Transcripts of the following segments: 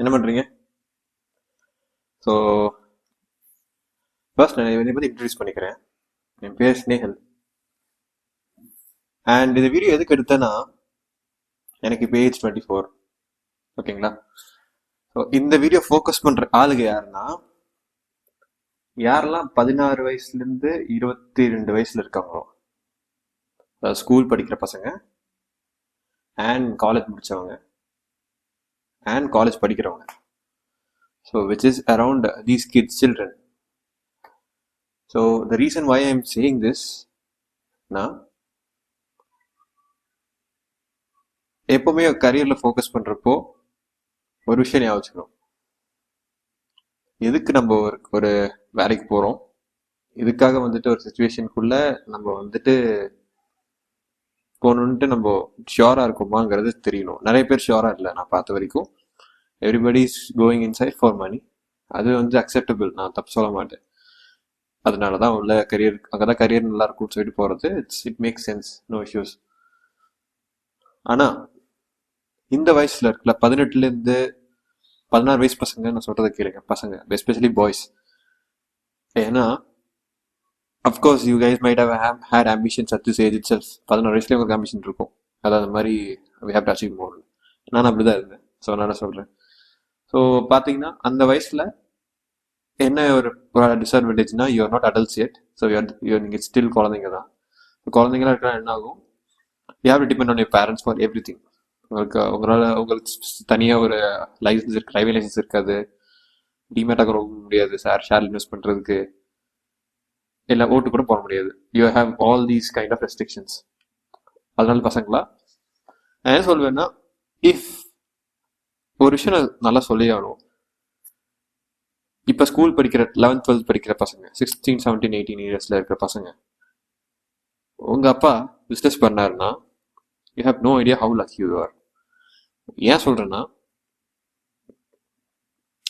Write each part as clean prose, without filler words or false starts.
என்ன பண்றீங்க? So first நான் என்னை பற்றி இன்ட்ரடியூஸ் பண்ணிக்கிறேன். என் பேர் ஸ்னேகல். அண்ட் இந்த வீடியோ எதுக்கு எடுத்தேன்னா, எனக்கு இப்போ ஏஜ் 24. ஓகேங்களா? ஸோ இந்த வீடியோ ஃபோக்கஸ் பண்ணுற ஆளுங்க யாருன்னா, யாரெல்லாம் 16 வயசுலேருந்து 22 வயசுல இருக்காங்களோ, ஸ்கூல் படிக்கிற பசங்க அண்ட் காலேஜ் முடிச்சவங்க அண்ட் காலேஜ் படிக்கிறவங்க. So which is around these kids children. So the reason why I am saying this, நான் எப்பவுமே கரியர்ல ஃபோக்கஸ் பண்றப்போ ஒரு விஷயம் ஞாபகம் வச்சுக்கணும். எதுக்கு நம்ம ஒரு வேலைக்கு போறோம், இதுக்காக வந்துட்டு ஒரு சுச்சுவேஷனுக்குள்ள நம்ம வந்துட்டு போகணுன்ட்டு நம்ம ஷியோரா இருக்குமாங்கிறது தெரியணும். நிறைய பேர் ஷியோரா இல்லை நான் பார்த்த வரைக்கும். Everybody is going inside for money. அது வந்து அக்செப்டபிள், நான் தப்பு சொல்ல மாட்டேன். அதனாலதான் உள்ள கரியர், அங்கதான் கரியர் நல்லா இருக்கும்னு சொல்லிட்டு போறது. It makes sense, no issues. ஆனா இந்த வயசுல இருக்குல்ல, 18ல இருந்து 16 வயசு பசங்க, நான் சொல்றதை கேளுங்க பசங்க, எஸ்பெஷலி பாய்ஸ். ஏன்னா of course you guys might have had ambitions at this age itself. 16 வயசுலேயே உங்களுக்கு ஆம்பிஷன் இருக்கும். அதாவது மாதிரி we have to achieve more. நான் அப்படிதான் இருந்தேன். ஸோ அதனால சொல்றேன். ஸோ பார்த்தீங்கன்னா அந்த வயசுல என்ன ஒரு டிஸ்அட்வான்டேஜ்னா, you are not adults yet. So நீங்கள் ஸ்டில் குழந்தைங்க தான். குழந்தைங்களா இருக்கலாம், என்ன ஆகும், you have to depend on your parents for everything. உங்களுக்கு தனியாக ஒரு லைசன்ஸ் இருக்கு, டிரைவிங் லைசன்ஸ் இருக்காது, டிமேட் அக்கௌண்ட் முடியாது, ஷேர் இன்வெஸ்ட் பண்ணுறதுக்கு, இல்லை ஓட்டு கூட போட முடியாது. You have all these kind of restrictions. அதனால பசங்களா நான் என்ன சொல்வேன்னா, இஃப் ஒரு விஷயம் நல்லா சொல்லி ஆகணும். இப்போ ஸ்கூல் படிக்கிற 11th 12th படிக்கிற பசங்க, 16 17 18 இயர்ஸ்ல இருக்கிற பசங்க, உங்க அப்பா பிஸ்னஸ் பண்ணாருன்னா you have no idea how lucky you are. ஏன் சொல்றேன்னா,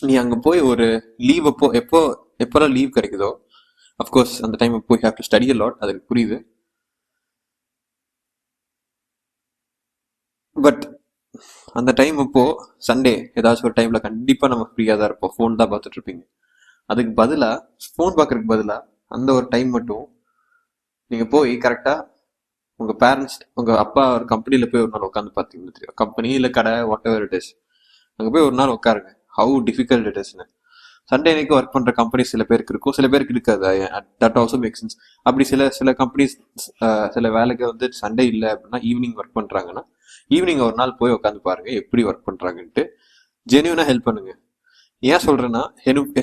நீ அங்க போய் ஒரு லீவ் அப்போ எப்போல்லாம் லீவ் கிடைக்குதோ, அஃப்கோர்ஸ் அந்த டைம் போய் have to study a lot, அதுக்கு புரியுது. பட் அந்த டைம் அப்போ சண்டே ஏதாச்சும் ஒரு டைம்ல கண்டிப்பா நம்ம ஃப்ரீயா தான் இருப்போம், ஃபோன் தான் பார்த்துட்டு இருப்பீங்க. அதுக்கு பதிலா, ஃபோன் பார்க்கறதுக்கு பதிலா அந்த ஒரு டைம் மட்டும் நீங்க போய் கரெக்டா உங்க பேரண்ட்ஸ், உங்க அப்பா ஒரு கம்பெனில போய் ஒரு நாள் உட்காந்து பார்த்தீங்கன்னு தெரியும். கம்பெனி இல்ல கடை, வாட் எவர் இட் இஸ், அங்க போய் ஒரு நாள் உட்காருங்க. ஹவு டிஃபிகல்ட் இட் இஸ்னு. சண்டே அன்னைக்கு ஒர்க் பண்ற கம்பெனி சில பேருக்கு இருக்கும், சில பேருக்கு இருக்காது. That also make sense. அப்படி சில கம்பெனிஸ் சில வேலைக்கு வந்து சண்டே இல்லை அப்படின்னா ஈவினிங் ஒர்க் பண்றாங்கன்னா, ஈவினிங் ஒரு நாள் போய் உட்காந்து பாருங்க எப்படி ஒர்க் பண்றாங்கன்ட்டு. ஜென்யூனா ஹெல்ப் பண்ணுங்க. ஏன் சொல்றேன்னா,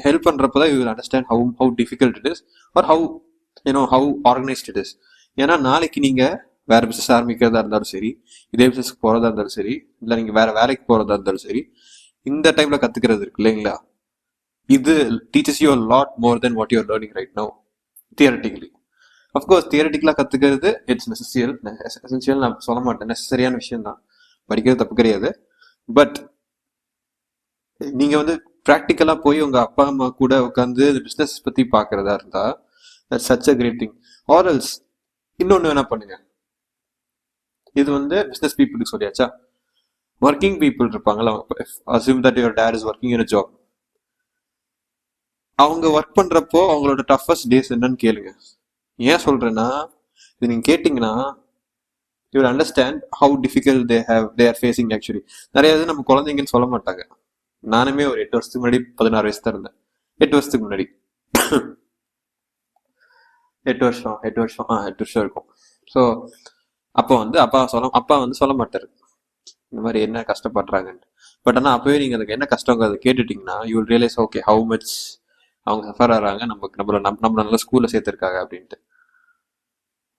ஹெல்ப் பண்றப்பதான் you will understand how difficult it is, or how organised it is. ஏன்னா நாளைக்கு நீங்க வேற பிசினஸ் ஆரம்பிக்கிறதா இருந்தாலும் சரி, இதே பிசினஸ்க்கு போறதா இருந்தாலும் சரி, இல்ல நீங்க வேற வேலைக்கு போறதா இருந்தாலும் சரி, இந்த டைம்ல கத்துக்கிறது இருக்கு இல்லைங்களா, இது teachers you a lot more than what you are learning right now theoretically. of course தியரட்டிக்கலா கத்துக்கிறது இட்ஸ் எசென்சியல் நான் சொல்ல மாட்டேன், நெசசரியான விஷயம் தான், படிக்கிறது தப்பு கிடையாது. பட் நீங்க வந்து ப்ராக்டிக்கலா போய் உங்க அப்பா அம்மா கூட உட்காந்து பிசினஸ் பத்தி பாக்குறதா இருந்தா such a great thing. Or else இன்னொன்னு வேணா பண்ணுங்க. இது வந்து பிசினஸ் பீப்புளுக்கு சொல்லியாச்சா. ஒர்க்கிங் பீப்புள் இருப்பாங்களா, assume that your dad is working in a job. அவங்க ஒர்க் பண்றப்போ அவங்களோட டஃபஸ்ட் டேஸ் என்னன்னு கேளுங்க. ஏன் சொல்றேன்னா, இது நீங்க கேட்டீங்கன்னா you will understand how difficult they are facing actually. நிறைய இது நம்ம குழந்தைங்கன்னு சொல்ல மாட்டாங்க. நானுமே ஒரு 8 வருஷத்துக்கு முன்னாடி 16 வயசு தான் இருந்தேன். 8 வருஷத்துக்கு முன்னாடி 8 வருஷம் இருக்கும். ஸோ அப்போ வந்து அப்பா வந்து சொல்ல மாட்டாரு இந்த மாதிரி என்ன கஷ்டப்படுறாங்கன்னு. பட் ஆனால் அப்பவே நீங்க அதுக்கு என்ன கஷ்டங்கிறத கேட்டுட்டீங்கன்னா you will realise okay how much அவங்க சஃபர் ஆகிறாங்க, நம்ம நல்ல ஸ்கூல்ல சேர்த்திருக்காங்க அப்படின்ட்டு.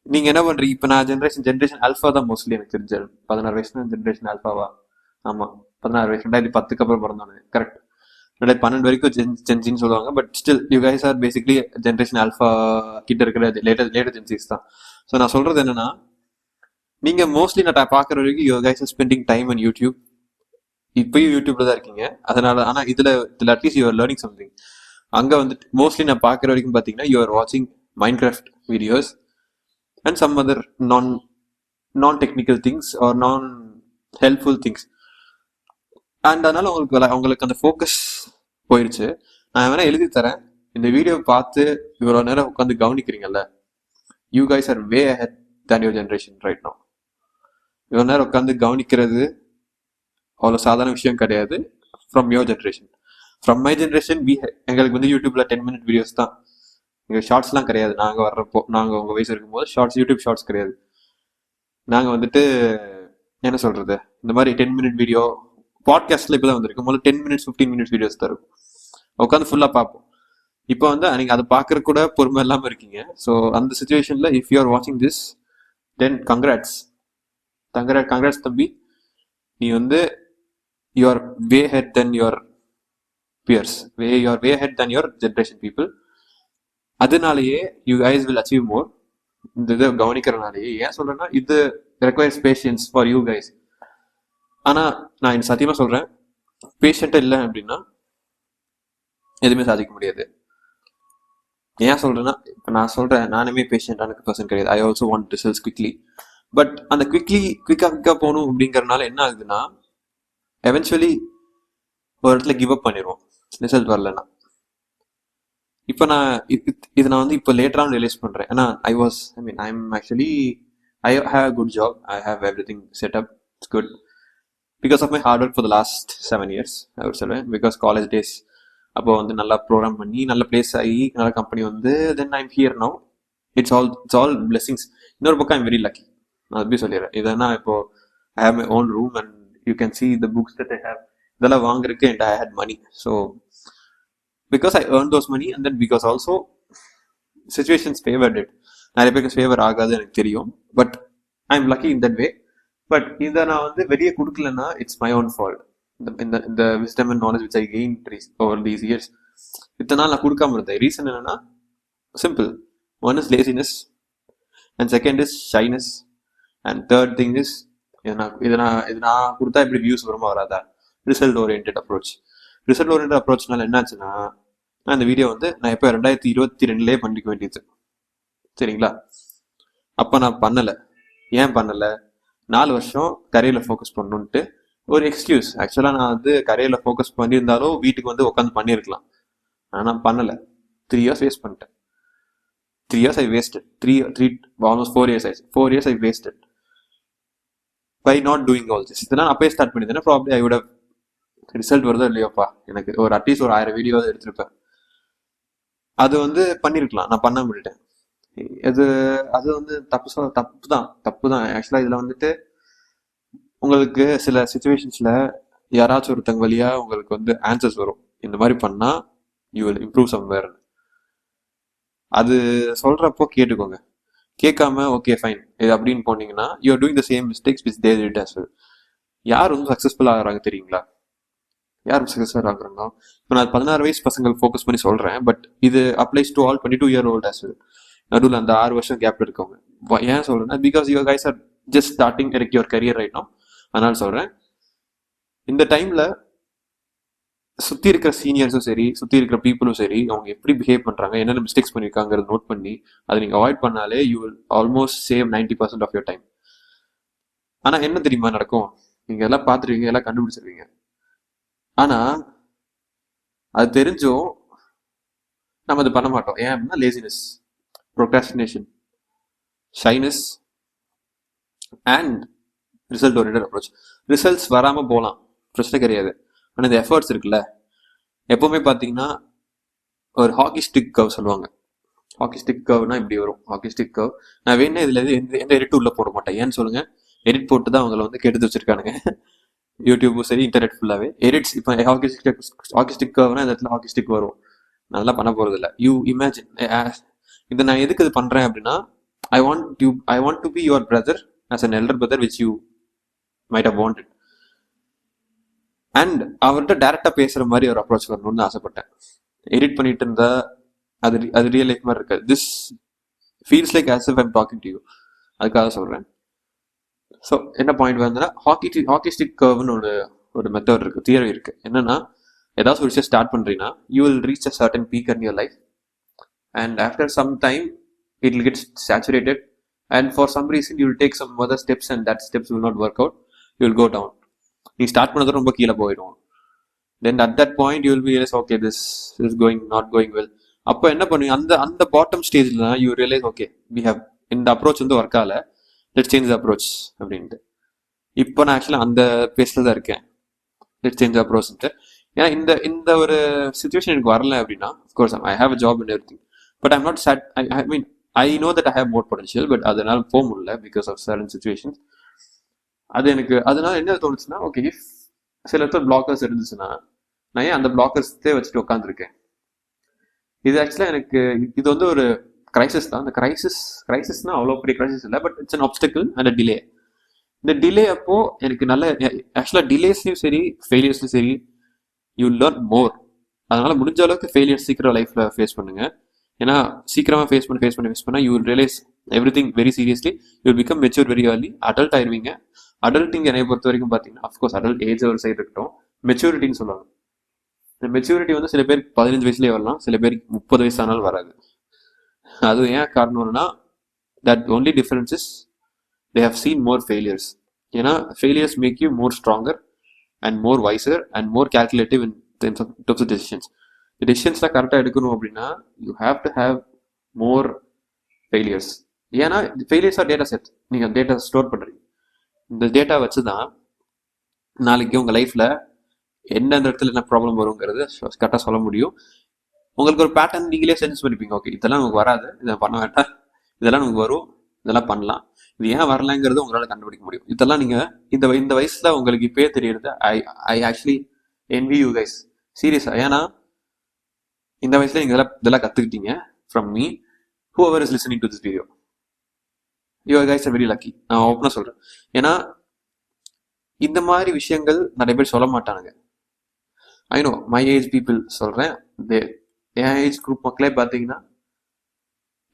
நீங்க என்ன பண்றீங்க இப்ப? நான் ஜென்ரேஷன் ஆல்ஃபா தான் மோஸ்ட்லி எனக்கு தெரிஞ்ச. 16 வயசுல ஜென்ரேஷன் ஆல்ஃபாவா? ஆமா, 16 வயசு 2010க்கு அப்புறம் பிறந்தோன்னு. கரெக்ட். 2012 வரைக்கும் ஜென்சின்னு சொல்லுவாங்க. But still you guys are basically generation alpha கிட்ட இருக்கிற லேட்டர் ஜென்சிஸ் தான். ஸோ நான் சொல்றது என்னன்னா, நீங்க மோஸ்ட்லி நான் பாக்குற வரைக்கும் you guys are spending time on YouTube. இப்பயும் யூடியூப்ல தான் இருக்கீங்க. அதனால ஆனா இதுல at least you are learning something. அங்க வந்துட்டு மோஸ்ட்லி நான் பாக்குற வரைக்கும் பாத்தீங்கன்னா யூ ஆர் வாட்சிங் Minecraft videos and some other non-technical things or non-helpful things. And அதனால உங்களுக்கு அந்த ஃபோக்கஸ் போயிடுச்சு. நான் வேணா எழுதி தரேன், இந்த வீடியோ பார்த்து இவ்வளோ நேரம் உட்காந்து கவனிக்கிறீங்கல்ல, you guys are way ahead than your generation right now. இவ்வளோ நேரம் உட்காந்து கவனிக்கிறது அவ்வளோ சாதாரண விஷயம் கிடையாது. From your generation, from my generation எங்களுக்கு வந்து யூடியூப்ல 10 minute வீடியோஸ் தான், எங்கள் ஷார்ட்ஸ்லாம் கிடையாது. நாங்கள் வர்றப்போ, நாங்கள் உங்கள் வயசு இருக்கும்போது யூடியூப் ஷார்ட்ஸ் கிடையாது. நாங்கள் வந்துட்டு என்ன சொல்றது, இந்த மாதிரி 10 minute வீடியோ பாட்காஸ்ட்ல இப்போ தான் வந்திருக்கு. முதல்ல 10 minutes 15 minutes வீடியோஸ் தான் இருக்கும், உட்காந்து ஃபுல்லாக பார்ப்போம். இப்போ வந்து நீங்கள் அதை பார்க்கற கூட பொறுமை இல்லாமல் இருக்கீங்க. ஸோ அந்த சுச்சுவேஷனில் இஃப் யூ ஆர் வாட்சிங் திஸ், தென் கங்க்ராட்ஸ் தம்பி. நீ வந்து you are way ahead than your peers, you are way ahead than your generation people. அதனாலேயே you guys will achieve more. இந்த இதை கவனிக்கிறனாலேயே ஏன் சொல்றேன்னா, இது requires patience for you guys. ஆனால் நான் சத்தியமா சொல்றேன், பேஷண்ட்டாக இல்லை அப்படின்னா எதுவுமே சாதிக்க முடியாது. ஏன் சொல்றேன்னா, இப்போ நான் சொல்றேன், நானுமே பேஷண்டான பர்சன் கிடையாது. I also want results quickly. But அந்த குவிக்காக போகணும் அப்படிங்கறதுனால என்ன ஆகுதுன்னா, எவென்ச்சுவலி ஒரு இடத்துல கிவ் அப் பண்ணிடுவோம் ரிசல்ட் வரலன்னா. இப்போ நான் இது நான் வந்து இப்போ லேட்டராக ரியலைஸ் பண்றேன். ஏன்னா I am actually I have good job, I have everything set up, it's good because of my hard work for the last 7 years அவர் சொல்லுவேன். பிகாஸ் காலேஜ் டேஸ் அப்போ வந்து நல்லா ப்ரோக்ராம் பண்ணி நல்ல பிளேஸ் ஆகி நல்ல கம்பெனி வந்து then I'm here now. It's all blessings. இன்னொரு பக்கம் ஐம் வெரி லக்கி. நான் எப்படி சொல்லிடுறேன், இதனா இப்போ I have my own room and you can see the books that I have. இதெல்லாம் வாங்குறதுக்கு and I had money. So because I earn those money and then because also situations favoured it. நிறைய பேருக்கு favour ஆகாது எனக்கு தெரியும், but I am lucky in that way. But இதை நான் வந்து வெளியே கொடுக்கலன்னா இட்ஸ் மை ஓன் ஃபால்ட். இந்த wisdom and knowledge which I gain over these years, இத்தனை நாள் நான் கொடுக்காம இருந்தேன். ரீசன் என்னன்னா simple. One is laziness and second is shyness and third thing is இது நான் கொடுத்தா எப்படி வியூஸ் வருமா வராதா, result oriented approach. Result oriented அப்ரோச்னால என்னாச்சுன்னா, நான் இந்த வீடியோ வந்து நான் எப்போ 2022 பண்ணிக்க வேண்டியது சரிங்களா. அப்போ நான் பண்ணலை. ஏன் பண்ணலை? 4 வருஷம் கரியரில் ஃபோக்கஸ் பண்ணணுன்ட்டு ஒரு எக்ஸ்கியூஸ். ஆக்சுவலாக நான் வந்து கரியரில் ஃபோக்கஸ் பண்ணியிருந்தாலும் வீட்டுக்கு வந்து உட்காந்து பண்ணியிருக்கலாம். ஆனால் நான் பண்ணலை. 3 years வேஸ்ட் பண்ணிட்டேன். 3 years I wasted. Almost 4 years ஆயிடுச்சு. 4 years I wasted by not doing all this. இதெல்லாம் அப்பயே ஸ்டார்ட் பண்ணியிருந்தேன்னா probably I would have result வருதோ இல்லையோப்பா, எனக்கு ஒரு அட்லீஸ்ட் ஒரு 1000 வீடியோ எடுத்திருப்பேன். அது வந்து பண்ணியிருக்கலாம், நான் பண்ண விட்டுட்டேன். அது வந்து தப்பு தான் ஆக்சுவலாக. இதில் வந்துட்டு உங்களுக்கு சில சுச்சுவேஷன்ஸில் யாராச்சும் ஒருத்தங்க வழியா உங்களுக்கு வந்து ஆன்சர்ஸ் வரும், இந்த மாதிரி பண்ணா யூ வில் இம்ப்ரூவ் சம்வேர். அது சொல்றப்போ கேட்டுக்கோங்க. கேட்காம ஓகே ஃபைன் இது அப்படின்னு போனீங்கன்னா you are doing the same mistakes which they did as well. யார் வந்து சக்ஸஸ்ஃபுல் ஆகிறாங்க தெரியுங்களா? யார் சக்ஸஸ்ஃபுல் ஆகுறாங்க? இப்போ நான் 16 வயசு பசங்கள் ஃபோக்கஸ் பண்ணி சொல்றேன், பட் இது applies to all 22 year old as well. நடுவில் அந்த 6 வருஷம் கேப்ல இருக்கவங்க. ஏன் சொல்றேன்னா, because your guys are just starting your career right now. அதனால சொல்றேன், இந்த டைம்ல சுத்தி இருக்கிற சீனியர்ஸும் சரி, சுத்தி இருக்கிற பீப்புளும் சரி, அவங்க எப்படி பிஹேவ் பண்றாங்க, என்னென்ன மிஸ்டேக்ஸ் பண்ணிருக்காங்கிறத நோட் பண்ணி அதை நீங்க அவாய்ட் பண்ணாலே you will almost save 90% of your time. ஆனா என்ன தெரியுமா நடக்கும்? நீங்க எல்லாம் பார்த்துருவீங்க, எல்லாம் கண்டுபிடிச்சிருவீங்க. ஆனா அது தெரிஞ்சும் நம்ம அது பண்ண மாட்டோம். ஏன் அப்படின்னா laziness, procrastination, shyness and result oriented approach. Results வராம போகலாம், பிரச்சனை கிடையாது. ஆனால் இந்த எஃபர்ட்ஸ் இருக்குல்ல, எப்பவுமே பார்த்தீங்கன்னா ஒரு ஹாக்கி ஸ்டிக் கர்வ் சொல்லுவாங்க. ஹாக்கி ஸ்டிக் கர்வ்னா இப்படி வரும். ஹாக்கி ஸ்டிக் கர்வ் நான் வேணா இதுல எந்த எடிட் உள்ள போட மாட்டேன். ஏன்னு சொல்லுங்க, எடிட் போட்டு தான் அவங்களை வந்து கெடுத்து வச்சிருக்கானுங்க. யூடியூபும் சரி, இன்டர்நெட் ஃபுல்லாவே எடிட்ஸ். இப்போ ஹாக்கி ஸ்டிக் கர்வ்னா இந்த இடத்துல ஹாக்கி ஸ்டிக் வரும். நல்லா பண்ண போறது இல்லை. யூ இமேஜின் இதை நான் எதுக்கு இது பண்றேன் அப்படின்னா, I want to be your brother as an elder brother which you might have wanted. And அவர்கிட்ட டைரக்டா பேசுற மாதிரி ஒரு அப்ரோச் வரணும்னு ஆசைப்பட்டேன். எடிட் பண்ணிட்டு இருந்தா அது ரியல் லைஃப் மாதிரி இருக்காது. This feels like as if I'm talking to you. அதுக்காக சொல்றேன். ஸோ என்ன பாயிண்ட் வந்ததுன்னா, ஹாக்கி ஸ்டிக் கர்வ்னு ஒரு மெத்தட் இருக்கு, தியரி இருக்கு. என்னன்னா, ஏதாவது ஒரு விஷயம் ஸ்டார்ட் பண்றீங்கன்னா you will reach a certain peak in your life and after some time it will get saturated and for some reason you will take some other steps and that steps will not work out, you will go down. நீ start பண்ணது ரொம்ப கீழே போயிடும். Then at that point you will be realise okay this is going not going well. அப்போ என்ன பண்ணுவீங்க, அந்த அந்த பாட்டம் ஸ்டேஜில் தான் you realise okay we have இந்த அப்ரோச் வந்து ஒர்க் ஆகல, லெட்ஸ் சேஞ்ச் அப்ரோச் அப்படின்ட்டு. இப்போ நான் ஆக்சுவலாக அந்த பேஸில் தான் இருக்கேன், லெட்ஸ் சேஞ்ச் அப்ரோச்ன்ட்டு. ஏன்னா இந்த இந்த ஒரு சுச்சுவேஷன் எனக்கு வரல அப்படின்னா of course I have a job and everything, but I'm not sad. I mean I know that I have more potential, but அதனால போக முடியல பிகாஸ் ஆஃப் சர்டன் சுச்சுவேஷன்ஸ். அது எனக்கு அதனால என்ன தோணுச்சுன்னா ஓகே இஃப் சில இடத்துல பிளாக்கர்ஸ் இருந்துச்சுன்னா நான் ஏன் அந்த பிளாக்கர்ஸே வச்சுட்டு உட்காந்துருக்கேன். இது ஆக்சுவலாக எனக்கு இது வந்து ஒரு கிரைசிஸ் தான். அந்த கிரைசிஸ்னா அவ்வளோ பெரிய கிரைசிஸ் இல்லை, but it's an obstacle and a delay. இந்த டிலே அப்போ எனக்கு நல்ல ஆக்சுவலாக டிலேஸ்லையும் சரி ஃபெயிலியர்ஸ்லையும் சரி யூ லேர்ன் மோர். அதனால முடிஞ்ச அளவுக்கு ஃபெயிலியர்ஸ் சீக்கிரம் லைஃப்ல ஃபேஸ் பண்ணுங்க. ஏன்னா சீக்கிரமா ஃபேஸ் பண்ணா you will realize everything very seriously. You will become mature very early. Adult ஆயிருவீங்க. அடல்ட்டிங் என்னை பொறுத்த வரைக்கும் பார்த்தீங்கன்னா அஃப்கோர்ஸ் அடல்ட் ஏஜ் ஒரு சைடு இருக்கட்டும், மெச்சூரிட்டின்னு சொல்லுவாங்க. இந்த மெச்சூரிட்டி வந்து சில பேருக்கு 15 வயசுலேயே வரலாம், சில பேருக்கு 30 வயசு ஆனாலும் வராது. அது ஏன் காரணம்னா that only difference is they have seen more failures. ஏன்னா failures make you more stronger and more wiser and more calculative in terms of decisions. டெசிஷன்ஸ்லாம் கரெக்டாக எடுக்கணும் அப்படின்னா you have to have more failures. ஏன்னா ஃபெயிலியர்ஸ் ஆர் டேட்டா செட். நீங்கள் data store பண்ணுறீங்க. இந்த data வச்சு தான் நாளைக்கு உங்கள் லைஃப்பில் எந்தெந்த இடத்துல என்ன ப்ராப்ளம் வருங்கிறது கரெக்டாக சொல்ல முடியும். உங்களுக்கு ஒரு பேட்டர்ன் நீங்களே சென்ஸ் பண்ணிப்பீங்க. ஓகே இதெல்லாம் நமக்கு வராது, இதை பண்ண வேண்டாம், இதெல்லாம் நமக்கு வரும், இதெல்லாம் பண்ணலாம், இது ஏன் வரலங்கிறது உங்களால் கண்டுபிடிக்க முடியும். இதெல்லாம் நீங்கள் இந்த வயசில் உங்களுக்கு இப்பயே தெரியுது. I actually envy you guys சீரியஸா. ஏன்னா இந்த வயசுல நீங்க இதெல்லாம் கத்துக்கிட்டீங்க from me. whoever is listening to this video, you guys are very lucky. நான் ஓப்பனா சொல்றேன். ஏன்னா இந்த மாதிரி விஷயங்கள் நிறைய பேர் சொல்ல மாட்டானுங்க. I know my age people சொல்றேன், என் ஏஜ் குரூப் மக்களே பார்த்தீங்கன்னா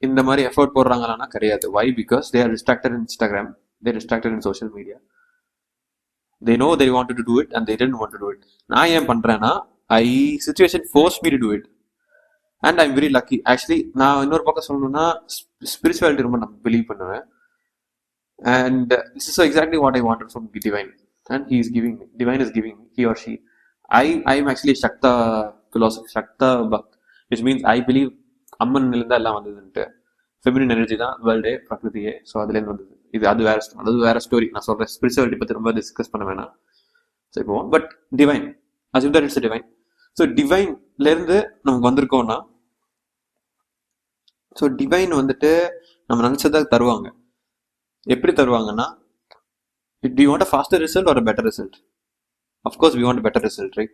இந்த மாதிரி எஃபர்ட் போடுறாங்களான்னா கிடையாது. Why? Because they are distracted in Instagram, they are distracted in social media. They know they wanted to do it and they didn't want to do it. நான் ஏன் பண்றேன்னா situation forced me to do it and I'm very lucky. Actually நான் இன்னொரு பக்கம் சொல்லணும்னா spirituality ரொம்ப நான் believe பண்ணுவேன். And this is exactly what I wanted from divine, and he is giving me, divine is giving me, he or she. I am actually Shakta philosophy, Shakta Bhakt, which means I believe அம்மன் இருந்தா எல்லாம் வந்ததுன்ட்டு. Feminine energy தான் வேர்ல்டே, பிரகிருதியே. So அதுலேருந்து வந்தது. அது வேற story. நான் சொல்றேன் spirituality பற்றி ரொம்ப டிஸ்கஸ் பண்ண வேணாம். ஸோ இப்போ but divine assume that it's divine. So டிவைன்லேருந்து நமக்கு வந்திருக்கோம்னா, ஸோ டிவைன் வந்துட்டு நம்ம நினச்சதா தருவாங்க. எப்படி தருவாங்கன்னா, do you want a faster result or a better result? Of course we want a better result, right?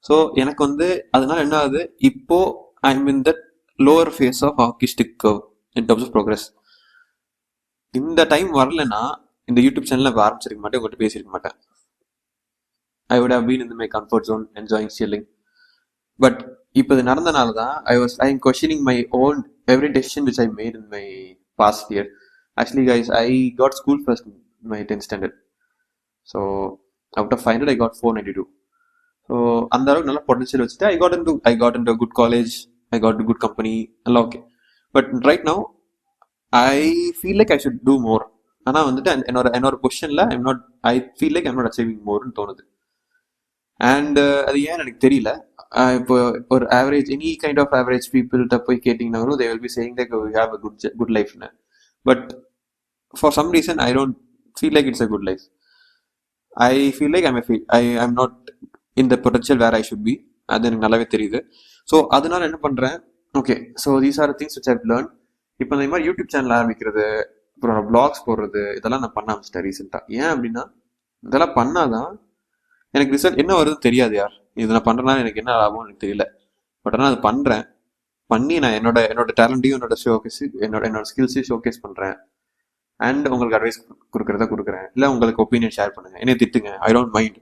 So எனக்கு வந்து அதனால என்ன ஆகுது, இப்போ I am in that lower phase of hockey stick curve in terms of progress. இந்த time வரலன்னா இந்த YouTube சேனல்ல ஆரம்பிச்சிருக்க மாட்டேன், உங்கள்கிட்ட பேசியிருக்க மாட்டேன். I would have been in my comfort zone enjoying chilling. But இப்போ இது நடந்தனால தான் I am questioning my own every decision which I made in my past year. Actually guys, I got school first in my 10th standard. So out of 500 I got 492. So அந்த அளவுக்கு நல்ல potential வச்சுட்டு I got into a good college, I got a good company, எல்லாம் okay. But right now I feel like I should do more. ஆனால் வந்துட்டு என்னோட பொசிஷனில் I feel like I'm not achieving மோர்னு தோணுது. அண்ட் அது ஏன்னு எனக்கு தெரியல. இப்போ ஒரு average any kind of average பீப்புள்கிட்ட போய் கேட்டிங்கனாலும் they will be saying like we have a good லைஃப்னு. But for some reason I don't feel like it's a good life. I feel like I'm not in the potential where I should be. அது எனக்கு நல்லாவே தெரியுது. So அதனால என்ன பண்ணுறேன், okay so these are things which I've learn. இப்போ இந்த மாதிரி யூடியூப் சேனல் ஆரம்பிக்கிறது, அப்புறம் பிளாக்ஸ் போடுறது, இதெல்லாம் நான் பண்ண ஆரம்பிச்சிட்டேன் ரீசெண்டாக. ஏன் அப்படின்னா இதெல்லாம் பண்ணாதான் எனக்கு ரிசல்ட் என்ன வருதுன்னு தெரியாது. யார் இது நான் பண்ணுறேன்னா எனக்கு என்ன ஆகும்னு எனக்கு தெரியல. பட் ஆனால் அது பண்ணுறேன், பண்ணி நான் என்னோட டேலண்ட்டையும் என்னோட ஸ்கில்ஸையும் ஷோகேஸ் பண்ணுறேன். அண்ட் உங்களுக்கு அட்வைஸ் கொடுக்குறேன், இல்லை உங்களுக்கு ஒப்பீனியன் ஷேர் பண்ணுங்க, என்னை திட்டுங்க, ஐ டோன்ட் மைண்ட்.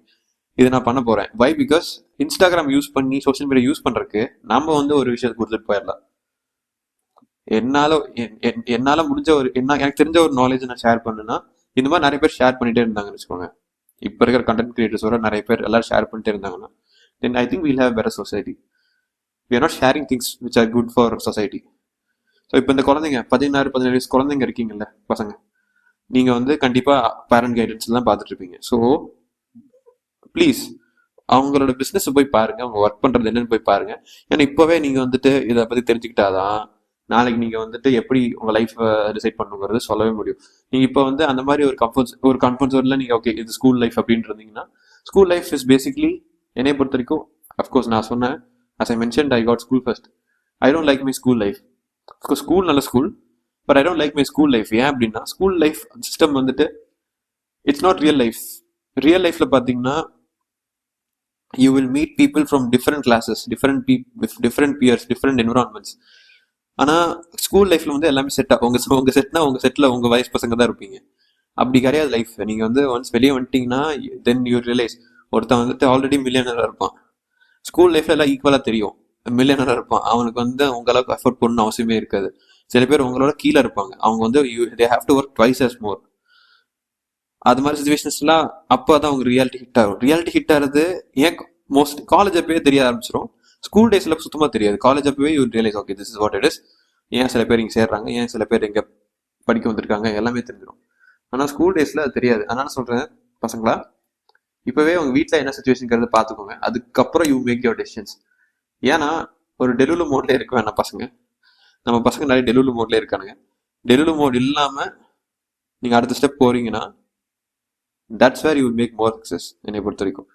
இதை நான் பண்ண போகிறேன். வை? பிகாஸ் இன்ஸ்டாகிராம் யூஸ் பண்ணி சோஷியல் மீடியா யூஸ் பண்ணுறதுக்கு நம்ம வந்து ஒரு விஷயத்தை கொடுத்துட்டு போயிடலாம். என்னால் முடிஞ்ச எனக்கு தெரிஞ்ச ஒரு நாலேஜ் நான் ஷேர் பண்ணுன்னா இந்த மாதிரி நிறைய பேர் ஷேர் பண்ணிட்டே இருந்தாங்கன்னு வச்சுக்கோங்க. இப்போ இருக்கிற கண்டென்ட் கிரியேட்டர்ஸோட நிறைய பேர் எல்லாரும் ஷேர் பண்ணிட்டே இருந்தாங்கன்னா then I think we'll have better society. We are not sharing things which are good for society. So இப்போ இந்த குழந்தைங்க 16-17 வயசு குழந்தைங்க இருக்கீங்கல்ல பசங்க, நீங்கள் வந்து கண்டிப்பாக பேரண்ட் கைடன்ஸ் தான் பார்த்துட்டு இருப்பீங்க. ஸோ ப்ளீஸ் அவங்களோட பிஸ்னஸ் போய் பாருங்க, அவங்க ஒர்க் பண்றது என்னன்னு போய் பாருங்க. ஏன்னா இப்பவே நீங்க வந்துட்டு இதை பத்தி தெரிஞ்சுக்கிட்டாதான் நாளைக்கு நீங்க வந்துட்டு எப்படி உங்க லைஃப் டிசைட் பண்ணுங்கிறது சொல்லவே முடியும். நீங்க இப்போ வந்து அந்த மாதிரி ஒரு கம்ஃபர்ட் ஜோன்ல நீங்க ஓகே இது ஸ்கூல் லைஃப் அப்படின்னு இருந்தீங்கன்னா, ஸ்கூல் லைஃப் இஸ் பேசிக்லி என்னைய பொறுத்த வரைக்கும், அஃப்கோர்ஸ் நான் சொன்னேன், as I mentioned, I got school first. I don't like my school life. School நல்ல school, but I don't like my school life. ஏன் அப்படின்னா ஸ்கூல் லைஃப் சிஸ்டம் வந்துட்டு it's not real life. Real லைஃப்ல பார்த்தீங்கன்னா you will meet people from different classes, with different peers, different environments. ஆனால் school லைஃப்ல வந்து எல்லாமே செட்டாக உங்க செட்னா உங்க செட்டில் உங்க வயசு பசங்க தான் இருப்பீங்க. அப்படி கிடையாது லைஃப். நீங்கள் வந்து ஒன்ஸ் வெளியே வந்துட்டீங்கன்னா தென் யூ ரியலைஸ் ஒருத்தன் வந்துட்டு ஆல்ரெடி மில்லியனராக இருப்பான். ஸ்கூல் லைஃப்ல எல்லாம் ஈக்குவலாக தெரியும். மில்லியனராக இருப்பான், அவனுக்கு வந்து உங்க அளவுக்கு எஃபர்ட் பண்ணணும் அவசியமே இருக்காது. சில பேர் உங்களோட கீழே இருப்பாங்க, அவங்க வந்து they have to work twice as more. அது மாதிரி சுச்சுவேஷன்ஸ்லாம் அப்போ தான் அவங்க ரியாலிட்டி ஹிட் ஆகும். ரியாலிட்டி ஹிட் ஆகிறது ஏன் மோஸ்ட் காலேஜ் அப்பவே தெரிய ஆரம்பிச்சிடும். ஸ்கூல் டேஸ்ல சுத்தமாக தெரியாது. காலேஜ் அப்பவே you realise okay this is what it is. ஏன் சில பேர் இங்கே சேர்றாங்க, ஏன் சில பேர் இங்கே படிக்க வந்திருக்காங்க, எல்லாமே தெரிஞ்சிடும். ஆனால் ஸ்கூல் டேஸ்ல அது தெரியாது. அதனால சொல்றேன் பசங்களா, இப்பவே உங்க வீட்டில் என்ன சுச்சுவேஷன் பார்த்துக்கோங்க, அதுக்கப்புறம் யூ மேக் யுவர் டெசிஷன்ஸ். ஏன்னா ஒரு டெலுலு மோட்ல இருக்க வேணாம் பசங்க. நம்ம பசங்க நிறைய டெலுலு மோட்ல இருக்கானுங்க. டெலுலு மோட் இல்லாம நீங்க அடுத்த ஸ்டெப் போறீங்கன்னா that's where you will make more success. என்னை பொறுத்த வரைக்கும்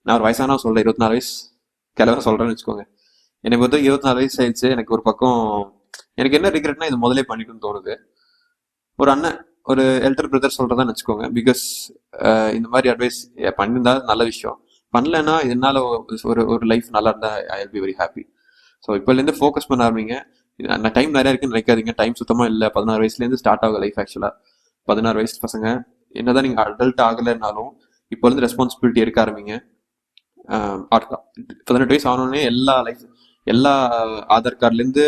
நான் ஒரு வயசான சொல்றேன், 24 வயசு கிளம்ப சொல்றேன்னு வச்சுக்கோங்க. என்னை பொறுத்த 24 வயசு ஆயிடுச்சு. எனக்கு ஒரு பக்கம் எனக்கு என்ன ரிக்ரெட்னா இது முதலே பண்ணிட்டுன்னு தோணுது. ஒரு அண்ணன், ஒரு எல்டர் பிரதர் சொல்றதான்னு வச்சுக்கோங்க. பிகாஸ் இந்த மாதிரி அட்வைஸ் பண்ணியிருந்தா நல்ல விஷயம், பண்ணலன்னா என்னால் ஒரு லைஃப் நல்லா இருந்தா I will be very happy. So இப்போலேருந்து ஃபோக்கஸ் பண்ண ஆரம்பிங்க. டைம் நிறையா இருக்குன்னு நினைக்காதீங்க. டைம் சுத்தமாக இல்லை. 16 வயசுலேருந்து ஸ்டார்ட் ஆகும் லைஃப். ஆக்சுவலாக 16 வயசு பசங்க என்னதான் நீங்கள் அடல்ட் ஆகலைன்னாலும் இப்போலேருந்து ரெஸ்பான்சிபிலிட்டி இருக்க ஆரம்பிங்க. 18 வயசு ஆனோடனே எல்லா ஆதார் கார்டுலேருந்து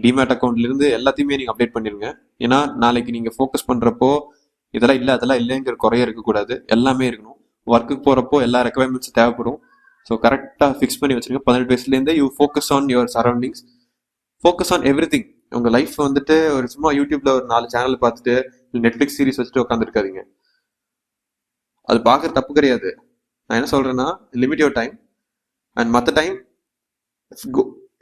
டிமேட் அக்கௌண்ட்லேருந்து எல்லாத்தையுமே நீங்கள் அப்டேட் பண்ணிடுங்க. ஏன்னா நாளைக்கு நீங்கள் ஃபோக்கஸ் பண்ணுறப்போ இதெல்லாம் இல்லை அதெல்லாம் இல்லைங்கிற குறைய இருக்கக்கூடாது, எல்லாமே இருக்கணும். ஒர்க்குக்கு போகிறப்போ எல்லா ரெக்குவயர்மெண்ட்ஸும் தேவைப்படும். ஸோ கரெக்டாக ஃபிக்ஸ் பண்ணி வச்சுருங்க. 18 வயசுலேருந்தே you focus on your surroundings, focus on every thing. உங்கள் லைஃப் வந்துட்டு ஒரு சும்மா யூடியூப்ல ஒரு 4 சேனல் பார்த்துட்டு நெட்ஃப்ளிக்ஸ் சீரிஸ் வச்சுட்டு உட்காந்துருக்காதீங்க. அது பார்க்குற தப்பு கிடையாது. நான் என்ன சொல்றேன்னா லிமிட் யுவர் டைம். அண்ட் மற்ற டைம்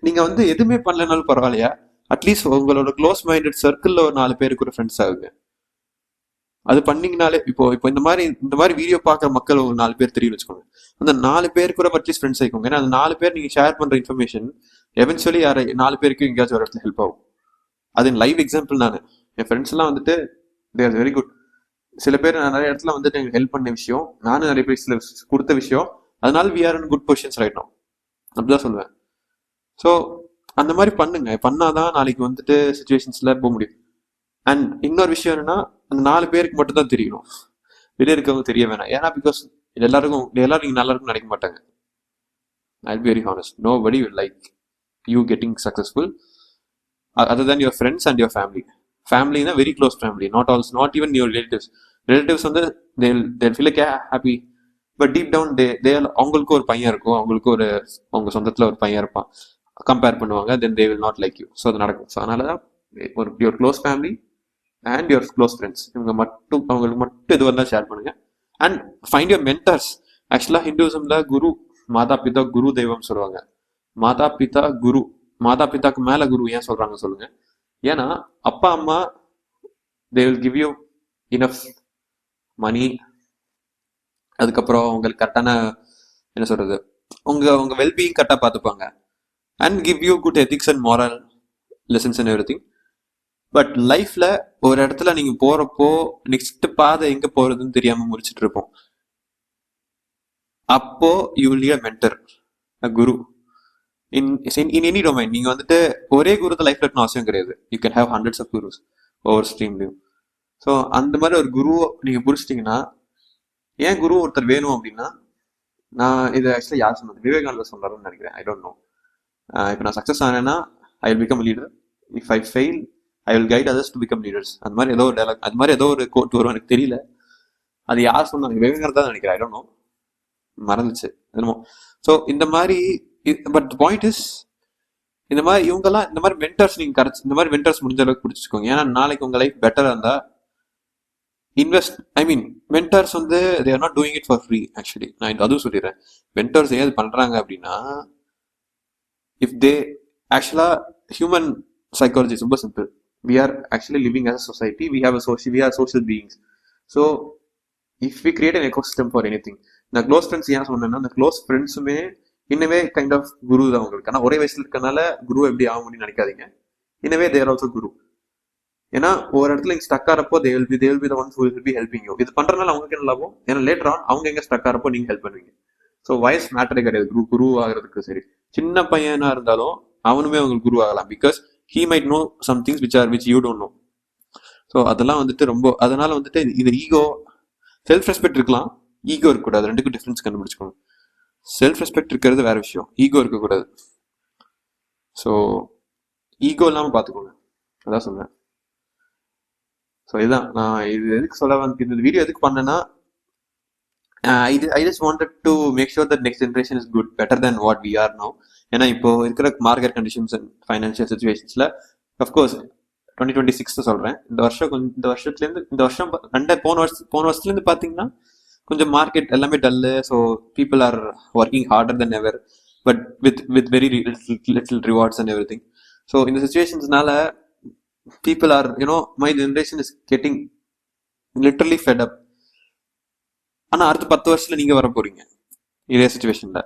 நீங்கள் வந்து எதுவுமே பண்ணலனாலும் பரவாயில்லையா, அட்லீஸ்ட் உங்களோட க்ளோஸ் மைண்டட் சர்க்கிளில் ஒரு 4 பேருக்கு ஒரு ஃப்ரெண்ட்ஸ் ஆகுங்க. அது பண்ணீங்கனாலே இப்போ இந்த மாதிரி வீடியோ பார்க்குற மக்கள் ஒரு 4 பேர் தெரியும் வச்சுக்கோங்க. அந்த 4 பேர் கூட அட்லீஸ்ட் ஃப்ரெண்ட்ஸ் ஆகிக்கோங்க. ஏன்னா அந்த 4 பேர் நீங்கள் ஷேர் பண்ணுற இன்ஃபர்மேஷன் எவென்ச்சுவலி 4 பேருக்கு எங்கேயாச்சும் ஒரு இடத்துல ஹெல்ப் ஆகும். அது லைவ் எக்ஸாம்பிள். நான் என் ஃப்ரெண்ட்ஸ் எல்லாம் வந்துட்டு தே ஆர் வெரி குட். சில பேர் நான் நிறைய இடத்துல வந்துட்டு எனக்கு ஹெல்ப் பண்ண விஷயம், நானும் நிறைய பேர் கொடுத்த விஷயம், அதனால we are in good positions right now. அப்படிதான் சொல்லுவேன். ஸோ அந்த மாதிரி பண்ணுங்க. பண்ணாதான் நாளைக்கு வந்துட்டு சுச்சுவேஷன்ஸ்ல போக முடியும். அண்ட் இன்னொரு விஷயம் என்னன்னா, அந்த 4 பேருக்கு மட்டும் தான் தெரியணும், வெளியே இருக்கவங்க தெரிய வேணாம். ஏன்னா பிகாஸ் எல்லாரும் நீங்க நல்லா இருக்கும்னு நினைக்க மாட்டாங்க. ஐ will be very honest, nobody will like you getting successful other than your friends and your family. Family na very close family, not even your relatives வந்து they'll feel like happy, but deep down they அவங்களுக்கு ஒரு பையன் இருக்கும், அவங்களுக்கு ஒரு அவங்க சொந்தத்துல ஒரு பையன் இருப்பான், கம்பேர் பண்ணுவாங்க, then they will not like you. So அது நடக்கும். ஸோ அதனால தான் your close family and your close friends அவங்களுக்கு மட்டும் இது வந்தால் ஷேர் பண்ணுங்க. And find your mentors. ஆக்சுவலாக ஹிந்துவிசம்ல குரு, மாதா பிதா குரு தெய்வம் சொல்லுவாங்க. மாதா பிதா குரு, மாதா பிதாக்கு மேல குரு ஏன் சொல்றாங்க சொல்லுங்க? ஏன்னா அப்பா அம்மா they will give you enough money, அதுக்கப்புறம் உங்களுக்கு கரெக்டான என்ன சொல்றது உங்க வெல்பீயிங் கரெக்டாக பார்த்துப்பாங்க, and give you good ethics and moral lessons and everything. But லைஃப்ல ஒரு இடத்துல நீங்க போறப்போ நெக்ஸ்ட் பாதை எங்க போறதுன்னு தெரியாம முடிச்சுட்டு இருப்போம். அப்போ you will NEET a mentor, a guru in any domain. நீங்க வந்துட்டு ஒரே குரு தான் லைஃப்ல இருக்கணும் அவசியம் கிடையாது. You can have hundreds of gurus ஒவ்வொரு ஸ்ட்ரீம்லையும். ஸோ அந்த மாதிரி ஒரு குரு நீங்க புடிச்சிட்டீங்கன்னா, ஏன் குரு ஒருத்தர் வேணும் அப்படின்னா, நான் இது ஆக்சுவலி யார் சொன்னது, விவேகானந்தர் சொன்னாருன்னு நினைக்கிறேன், ஐ டோன்ட் நோ. இப்போ நான் சக்ஸஸ் ஆனேன்னா I will become leader, if I fail I will guide others to become leaders. அது மாதிரி ஏதோ ஒரு டைலாக், அது மாதிரி ஏதோ ஒரு கோட் வரும், எனக்கு தெரியல அது யார் சொன்னாங்க, விவேகானந்தர் தான் நினைக்கிறேன், ஐ டோன்ட் நோ, மறந்துச்சு என்னமோ. ஸோ இந்த மாதிரி, பட் பாயிண்ட் இஸ், இந்த மாதிரி இவங்கெல்லாம் இந்த மாதிரி மென்டர்ஸ் நீங்க இந்த மாதிரி மென்டர்ஸ் முடிஞ்ச அளவுக்கு பிடிச்சிக்கோங்க. ஏன்னா நாளைக்கு உங்க லைஃப் பெட்டரா இருந்தா இன்வெஸ்ட் ஐ மீன் மென்டர்ஸ் வந்து they are not doing it for free. Actually நான் அதுவும் சொல்லிடுறேன், மென்டர்ஸ் ஏது பண்றாங்க அப்படின்னா, இஃப் தே ஆக்சுவலா ஹியூமன் சைக்காலஜி ரொம்ப simple. We are actually living as a society, we are social beings. So if we create an ecosystem for anything, இந்த close friends ஏன் சொன்னேன்னா, அந்த க்ளோஸ் ஃப்ரெண்ட்ஸுமே இன்னவே கைண்ட் ஆஃப் குரு தான் உங்களுக்கு. ஆனால் ஒரே வயசுல இருக்கனால குரு எப்படி ஆக முடியும்னு நினைக்காதீங்க. இன்னவே தேர் ஆல்சோ குரு. ஏன்னா ஒரு இடத்துல இங்கே stuck ஆகிறப்போ they will be the ones who will be helping you. இது பண்றதுனால அவங்களுக்கு என்ன லாபம்? ஏன்னா லேட்டர் ஆன் அவங்க எங்க ஸ்டக் ஆகிறப்போ நீங்க ஹெல்ப் பண்ணுவீங்க. ஸோ வயசு மேட்டரே கிடையாது குரு ஆகிறதுக்கு. சரி, சின்ன பையனா இருந்தாலும் அவனுமே அவங்களுக்கு குரு ஆகலாம். Because he might know some things which you don't know. So அதெல்லாம் வந்துட்டு ரொம்ப, அதனால வந்துட்டு இது ஈகோ, செல்ஃப் ரெஸ்பெக்ட் இருக்கலாம், ஈகோ இருக்கக்கூடாது. ரெண்டுக்கும் டிஃபரன்ஸ் கண்டுபிடிச்சுக்கணும். செல்ஃப் ரெஸ்பெக்ட் இருக்கிறது வேற விஷயம், ஈகோ இருக்கக்கூடாது. ஸோ ஈகோ இல்லாமல் பார்த்துக்கோங்க, அதான் சொன்னேன். ஸோ இதுதான் நான் இது எதுக்கு சொல்ல வந்து இந்த வீடியோ எதுக்கு பண்ணேன்னா, I just wanted to make sure that next generation is good, better than what we are now. ஏன்னா இப்போ இருக்கிற மார்க்கெட் கண்டிஷன்ஸ் அண்ட் ஃபைனான்சியல் சுச்சுவேஷன்ஸ்ல அஃப்கோர்ஸ் 2026 சொல்றேன், இந்த வருஷம் போன வருஷத்துலேருந்து பார்த்தீங்கன்னா கொஞ்சம் மார்க்கெட் எல்லாமே dull. So people are working harder then ever, but with very little rewards and every thing. So இந்த சுச்சுவேஷன்ஸ்னால people are, my generation is getting literally fed up. ஆனா அடுத்த 10 வருஷத்துல நீங்க வர போறீங்க இதே சுச்சுவேஷன்ல.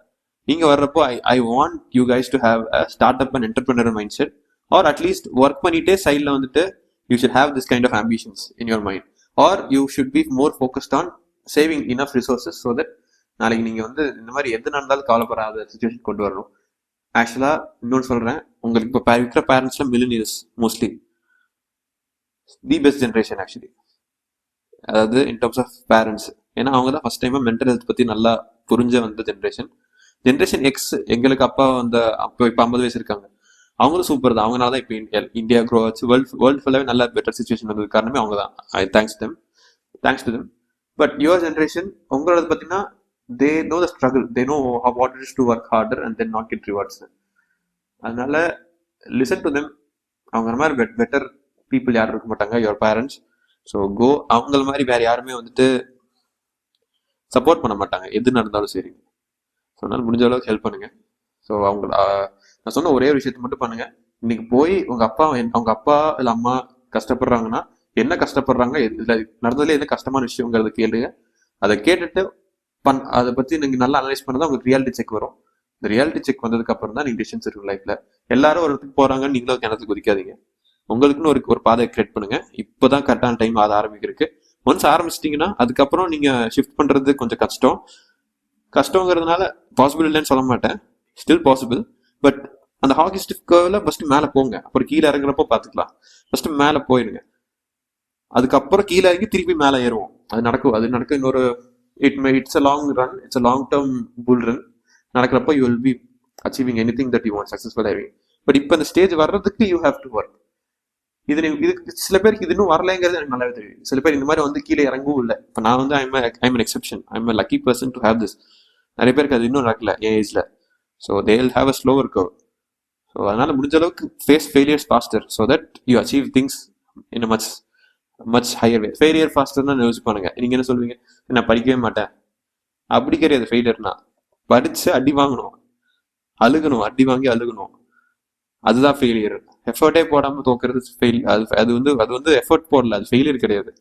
நீங்க வர்றப்போ I want you guys to have a startup and entrepreneur mindset, or at least work பண்ணிட்டே சைட்ல வந்துட்டு you should have this kind of ambitions in your mind, or you should be more focused on saving enough resources so that நாளைக்கு நீங்க வந்து இந்த மாதிரி எது நடந்தாலும் கவலைப்படாத சுச்சுவேஷன் கொண்டு வரணும். ஆக்சுவலா இன்னொன்று சொல்றேன், உங்களுக்கு இப்போ இருக்கிற பேரண்ட்ஸ்ல millennials mostly the best generation actually, அதாவது இன் டர்ம்ஸ் ஆஃப் பேரண்ட்ஸ். ஏன்னா அவங்க தான் ஃபர்ஸ்ட் டைமா மென்டல் ஹெல்த் பத்தி நல்லா புரிஞ்ச வந்த ஜென்ரேஷன் எக்ஸ். எங்களுக்கு அப்பா அப்போ இப்போ 50 வயசு இருக்காங்க, அவங்களும் சூப்பர் தான். அவங்களால தான் இப்போ இந்தியா க்ரோ ஆச்சு, வேர்ல்டு ஃபுல்லாவே நல்ல பெட்டர் சுச்சுவேஷன் வந்தது காரணமே அவங்க தான். ஐ thanks to them. But your generation உங்களோட பார்த்தீங்கன்னா they know the struggle, they know what it is to work harder and then not get rewards. அதனால லிசன் டு தெம். அவங்க மாதிரி பெட்டர் பீப்புள் யாரும் இருக்க மாட்டாங்க, யுவர் பேரண்ட்ஸ். ஸோ கோ, அவங்கள மாதிரி வேற யாருமே வந்துட்டு சப்போர்ட் பண்ண மாட்டாங்க எது நடந்தாலும் சரி. ஸோ அதனால முடிஞ்ச அளவுக்கு ஹெல்ப் பண்ணுங்க. ஸோ நான் சொன்ன ஒரே ஒரு விஷயத்த மட்டும் பண்ணுங்க. இன்னைக்கு போய் அவங்க அப்பா இல்லை அம்மா கஷ்டப்படுறாங்கன்னா என்ன கஷ்டப்படுறாங்க, இதுல நடந்ததுல என்ன கஷ்டமான விஷயங்கிறத கேளுங்க. அதை கேட்டுட்டு அதை பத்தி நீங்க நல்லா அனலைஸ் பண்ணதான் உங்களுக்கு ரியாலிட்டி செக் வரும். இந்த ரியாலிட்டி செக் வந்ததுக்கு அப்புறம் தான் நீங்க டிசிஷன்ஸ் இருக்கும் லைஃப்ல. எல்லாரும் ஒரு இடத்துக்கு போறாங்கன்னு நீங்களும் கிணத்துக்கு குதிக்காதீங்க. உங்களுக்குன்னு ஒரு பாதையை கிரியேட் பண்ணுங்க. இப்போதான் கரெக்டான டைம் அதை ஆரம்பிக்கிறதுக்கு. ஒன்ஸ் ஆரம்பிச்சிட்டிங்கன்னா அதுக்கப்புறம் நீங்க ஷிஃப்ட் பண்றது கொஞ்சம் கஷ்டங்கிறதுனால பாசிபிள் இல்லைன்னு சொல்ல மாட்டேன், ஸ்டில் பாசிபிள். பட் அந்த ஹாக்கி ஸ்டிக் கர்வ்ல ஃபர்ஸ்ட் மேலே போங்க, அப்புறம் கீழே இறங்குறப்போ பார்த்துக்கலாம். ஃபர்ஸ்ட் மேலே போயிடுங்க, அதுக்கப்புறம் கீழே இறங்கி திருப்பி மேலே ஏறுவோம். அது நடக்கும் இன்னொரு it's a long run, it's a long term bull run. நடக்கிறப்போ you will be achieving anything that you want successful having. But இப்போ இந்த ஸ்டேஜ் வர்றதுக்கு யூ ஹேவ் டு ஒர்க். இதுக்கு சில பேருக்கு இது இன்னும் வரலைங்கிறது எனக்கு நல்லாவே தெரியும். சில பேர் இந்த மாதிரி வந்து கீழே இறங்கவும் இல்லை. இப்போ நான் வந்து I'm an exception, I'm a lucky person to have this. நிறைய பேருக்கு அது இன்னும் நடக்கல என் ஏஜ்ல. So they will have a slower curve. So அதனால முடிஞ்ச அளவுக்கு face failures faster so that you achieve things in much higher way. Failure ஃபாஸ்டர்னா யோசிப்பானுங்க. நீங்க என்ன சொல்வீங்க, நான் படிக்கவே மாட்டேன், அப்படி கிடையாது. ஃபெயிலியர்னா படிச்சு அடி வாங்கணும், அடி வாங்கி அழுகணும், அதுதான் ஃபெயிலியர். எஃபர்ட்டே போடாம தோக்குறது ஃபெயில். அது வந்து எஃபர்ட் போடல, அது ஃபெயிலியர் கிடையாது.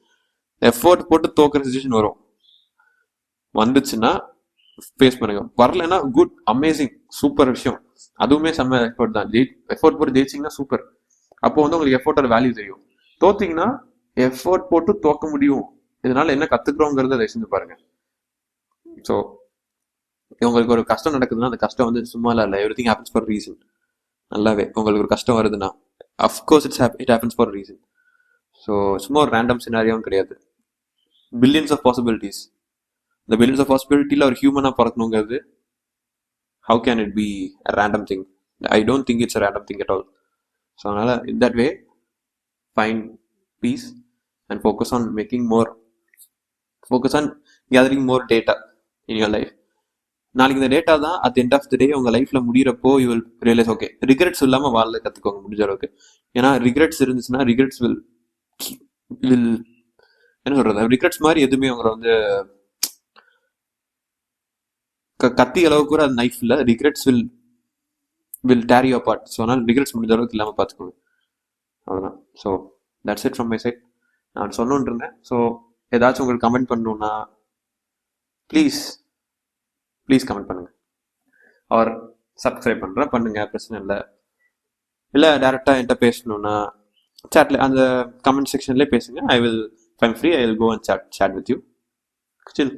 எஃபர்ட் போட்டு தோக்குற சிச்சுவேஷன் வந்துச்சுன்னா ஃபேஸ் பண்ணுங்க. வரலன்னா குட், அமேசிங், சூப்பர் விஷயம், அதுவுமே செம்ம எஃபர்ட் தான். எஃபர்ட் போட்டு ஜெயிச்சிங்கன்னா சூப்பர். அப்போ வந்து உங்களுக்கு எஃபர்ட்டோட வேல்யூ தெரியும். தோத்தீங்கன்னா எஃபர்ட் போட்டு தோக்க முடியும், இதனால என்ன கத்துக்கிறோங்கிறத அதை செஞ்சு பாருங்க. ஸோ உங்களுக்கு ஒரு கஷ்டம் நடக்குதுன்னா அந்த கஷ்டம் வந்து சும்மா இல்லை, எவ்ரிதிங் ஹேப்பன்ஸ் ஃபார் ரீசன். நல்லாவே உங்களுக்கு ஒரு கஷ்டம் வருதுன்னா of course it happens for reason. So சும்மா ஒரு ரேண்டம் சினாரியாவும் கிடையாது. Billions of possibilities. இந்த பில்லியன்ஸ் ஆஃப் பாசிபிலிட்டியில் ஒரு ஹியூமனாக பிறக்கணுங்கிறது how can it be a random thing? I don't think it's a random thing at all. So அதனால் in that way find peace and focus on gathering more data in your life. நாளைக்கு இந்த data தான் at end of the day உங்க லைஃப்ல முடியறப்போ you will realise okay, regrets இல்லாம வாழ கத்துக்கோங்க முடிஞ்ச அளவுக்கு. ஏன்னா ரிக்ரெட்ஸ் இருந்துச்சுன்னா ரிக்ரெட்ஸ் வில் என்ன சொல்றது, ரிக்ரெட்ஸ் மாதிரி எதுவுமே உங்களை வந்து கத்தி அளவுக்கு கூட அது நைஃப் இல்லை. Regrets will tear you apart. So அதனால் ரிக்ரெட்ஸ் முடிஞ்ச அளவுக்கு இல்லாமல் பார்த்துக்கோங்க. அவ்வளோதான். So that's it from my side. நான் சொல்லணுன்னு இருந்தேன். ஸோ ஏதாச்சும் உங்களுக்கு கமெண்ட் பண்ணணுன்னா ப்ளீஸ் கமெண்ட் பண்ணுங்கள். ஆர் சப்ஸ்கிரைப் பண்ணுங்கள், பிரச்சனை இல்லை. இல்லை டேரெக்டாக என்கிட்ட பேசணுன்னா சேட்டில் அந்த கமெண்ட் செக்ஷன்லேயே பேசுங்க. I will, if I'm free, I will go and chat with you. Still.